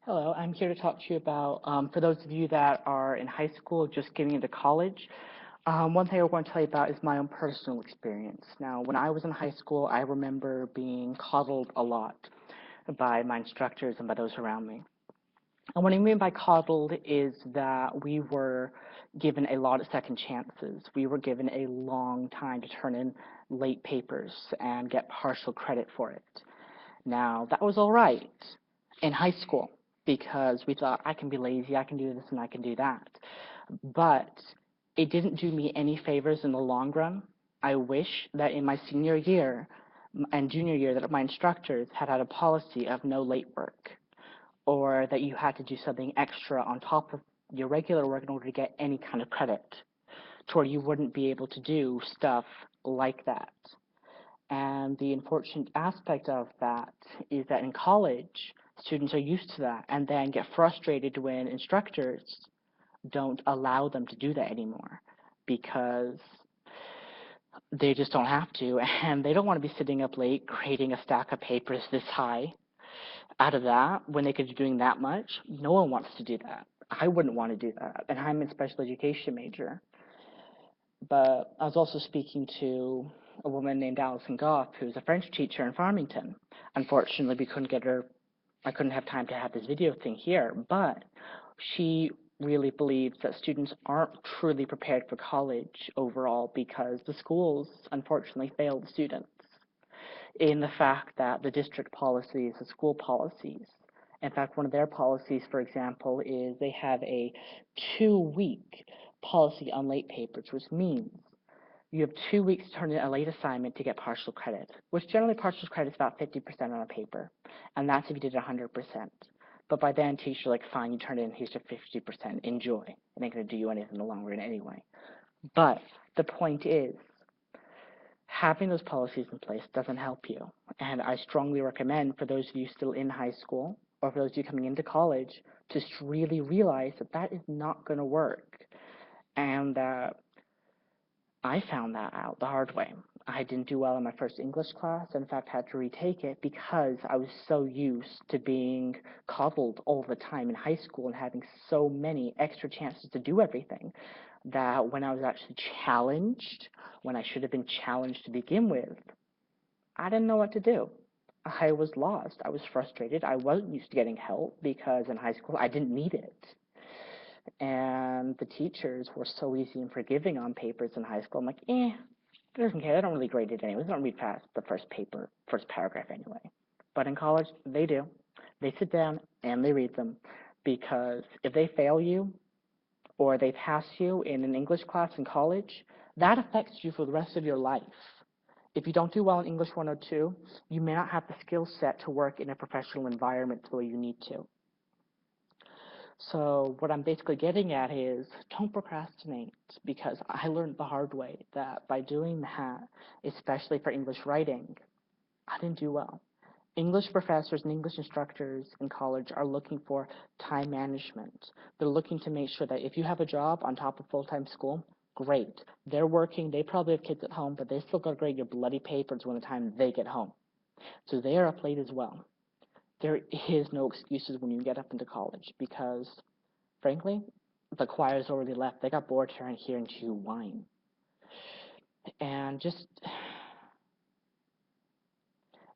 Hello, I'm here to talk to you about, for those of you that are in high school, just getting into college. One thing I want to tell you about is my own personal experience. Now, when I was in high school, I remember being coddled a lot by my instructors and by those around me. And what I mean by coddled is that we were given a lot of second chances. We were given a long time to turn in late papers and get partial credit for it. Now, that was all right in high school because we thought I can be lazy, I can do this, and I can do that. But it didn't do me any favors in the long run. I wish that in my senior year and junior year that my instructors had had a policy of no late work, or that you had to do something extra on top of your regular work in order to get any kind of credit, to where you wouldn't be able to do stuff like that. And the unfortunate aspect of that is that in college, students are used to that and then get frustrated when instructors don't allow them to do that anymore because they just don't have to and they don't want to be sitting up late grading a stack of papers this high out of that when they could be doing that much. No one wants to do that. I wouldn't want to do that, and I'm a special education major. But I was also speaking to a woman named Alison Goff, who's a French teacher in Farmington. Unfortunately, we couldn't get her, I couldn't have time to have this video thing here, but she really believes that students aren't truly prepared for college overall because the schools unfortunately fail the students in the fact that the district policies, the school policies, in fact, one of their policies, for example, is they have a 2-week policy on late papers, which means you have 2 weeks to turn in a late assignment to get partial credit, which generally partial credit is about 50% on a paper, and that's if you did 100%. But by then, teachers are like, fine, you turn it in, here's your 50%, enjoy. It ain't going to do you anything in the long run anyway. But the point is, having those policies in place doesn't help you. And I strongly recommend for those of you still in high school or for those of you coming into college to really realize that that is not going to work. And I found that out the hard way. I didn't do well in my first English class. In fact, had to retake it because I was so used to being coddled all the time in high school and having so many extra chances to do everything that when I was actually challenged, when I should have been challenged to begin with, I didn't know what to do. I was lost. I was frustrated. I wasn't used to getting help because in high school I didn't need it. And the teachers were so easy and forgiving on papers in high school. I'm like, it doesn't care. They don't really grade it anyway. They don't read past the first paragraph anyway. But in college, they do. They sit down and they read them because if they fail you or they pass you in an English class in college, that affects you for the rest of your life. If you don't do well in English 102, you may not have the skill set to work in a professional environment the way you need to. So what I'm basically getting at is don't procrastinate because I learned the hard way that by doing that, especially for English writing, I didn't do well. English professors and English instructors in college are looking for time management. They're looking to make sure that if you have a job on top of full-time school, great. They're working, they probably have kids at home, but they still got to grade your bloody papers when the time they get home. So they are up late as well. There is no excuses when you get up into college because, frankly, the choir's already left. They got bored hearing you whine. And just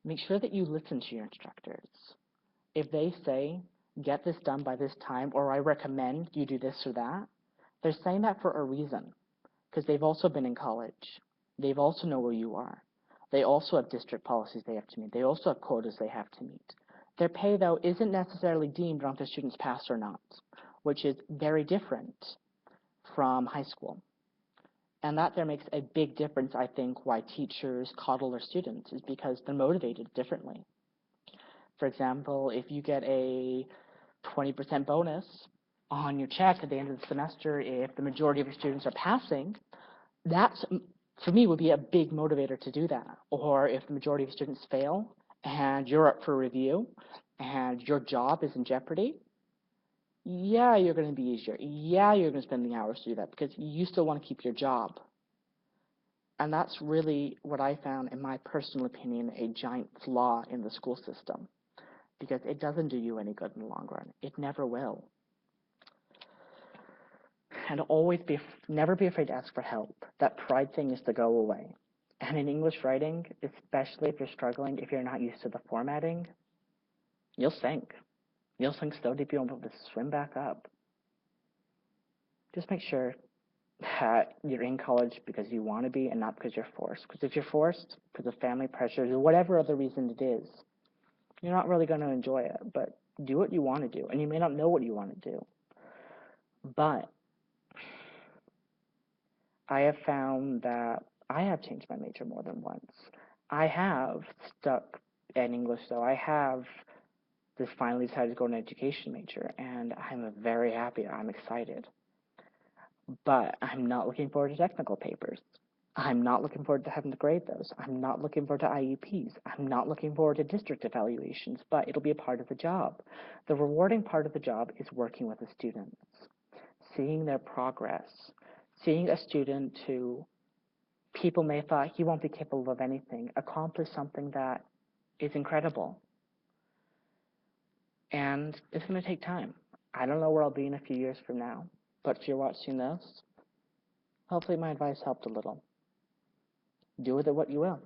make sure that you listen to your instructors. If they say, get this done by this time, or I recommend you do this or that, they're saying that for a reason, because they've also been in college. They've also know where you are. They also have district policies they have to meet. They also have quotas they have to meet. Their pay, though, isn't necessarily deemed on if the students pass or not, which is very different from high school. And that there makes a big difference, I think, why teachers coddle their students is because they're motivated differently. For example, if you get a 20% bonus on your check at the end of the semester, if the majority of your students are passing, that's, for me, would be a big motivator to do that. Or if the majority of students fail and you're up for review and your job is in jeopardy, yeah, you're going to be easier. Yeah, you're going to spend the hours to do that because you still want to keep your job. And that's really what I found, in my personal opinion, a giant flaw in the school system. because it doesn't do you any good in the long run. It never will. And never be afraid to ask for help. That pride thing is to go away. And in English writing, especially if you're struggling, if you're not used to the formatting, you'll sink. You'll sink so deep you won't be able to swim back up. Just make sure that you're in college because you want to be and not because you're forced. Because if you're forced, because of family pressures or whatever other reason it is, you're not really going to enjoy it. But do what you want to do. And you may not know what you want to do. But I have found that I have changed my major more than once. I have stuck in English, though. I have just finally decided to go an education major, and I'm very happy. I'm excited. But I'm not looking forward to technical papers. I'm not looking forward to having to grade those. I'm not looking forward to IEPs. I'm not looking forward to district evaluations, but it'll be a part of the job. The rewarding part of the job is working with the students, seeing their progress, seeing a student who people may have thought he won't be capable of anything, accomplish something that is incredible. And it's going to take time. I don't know where I'll be in a few years from now, but if you're watching this, hopefully my advice helped a little. Do with it what you will.